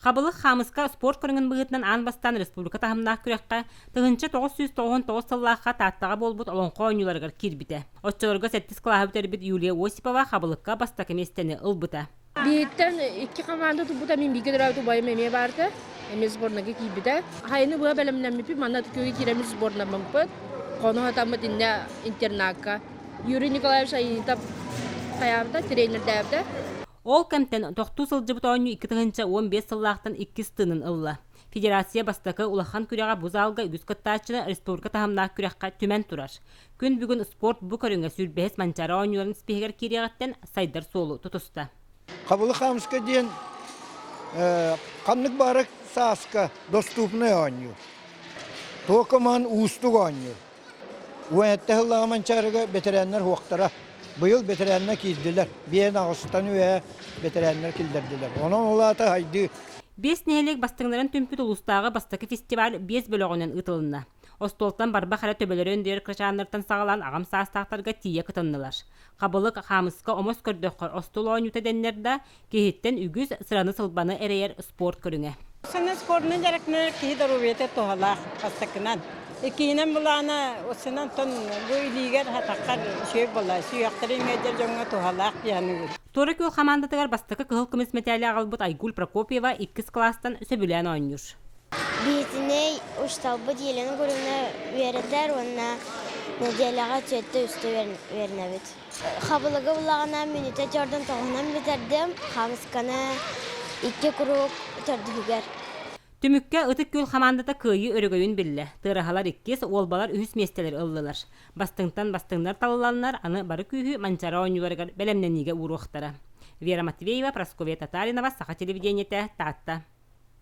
Хабылық Хамыска спорт көріңін бұғытынан Анбастан Республика тахымнақ күрекқа тығынчы 999 сыллаққа таттаға болбут олонқо ойнуларғар кирбіті. Отчыларға 8 клағы бітербіт Юлия Осипова Хабылыққа бастақы местені ұлбыта. Биеттен 2 команда тұбыта мен бейге дұрауды байым әме барды. Әме сборнаға кейбіті. Хайыны бұға бәлімнен мепі, манна түкеге кереміз сборна мүмпіт. Қону хатамы дінне интернаққа. Юрий Николаевич айынытап қаябыда, тренер дәбді. Ол кәмтен 9 сылжыбыт ойну 2-15 сыллақтан 2 стынын ылла. Федерация бастақы улахан күряға бұзалға үгіз кыттачыны республика тахымнақ күряққа түмен тұрар. Күн бүгін спорт бұ көріңе сүрбәс манчара ойнуларын спехер кереғаттен сайдар солу тұтыста. Қабылы Хамыска дейін қаннық барық сасқа доступны ойну. Тоқыман ұстық ойну. Уәнетті ғылаға манчарыға бетеренлер хоқтара. Быйыл бетеренлер келділер. Бейін ағыстан өе бетеренлер келдірділер. Onun олаты хайды. 5 нәлек бастыңларын түмпіт ұлыстағы бастықы фестиваль 5 бөліғінен ұтылына. Остолтан барба қара төбелері өндер крашанлыртан сағалан ағам састақтарға тие кытыннылар. Қабылық Хамыска омос көрдөққыр остол ойнута денлерді кейттен үгіз сыраны сылбаны әрейер спорт көріңе. Сәні спортының жарақны кейдір өйеті тоғалақ бастықынан. Екейінен бұланы осынан тон өйлігер хатаққар шөй бұла, сүйяқтырын өйдер жоңға тоғалақ яны көрі. Торы көл командатығар бастықы қығыл күміс метәлі ағылбыт Айгүл Прокопьева 2 кластан сөбілен ойныр. Бетіне ұшталбы елені көріне вередер, онына неделяға төтті үсті веріне бет. Қабылығы бұлағына минуте жордан тоғынан бетердім, Хамысканы 2 круг төрдігер. Түмікке ұтық көл командата күйі өрігөйін білі. Тырахалар 2 олбалар үхіс местелер ыллылар. Бастыңнар талыланлар аны бары күйі манчара ойнуларғар бәлемненеге ұруқтара. Вера Матвеева, Прасковья Татаринова, Саха телевидениеті, Татта.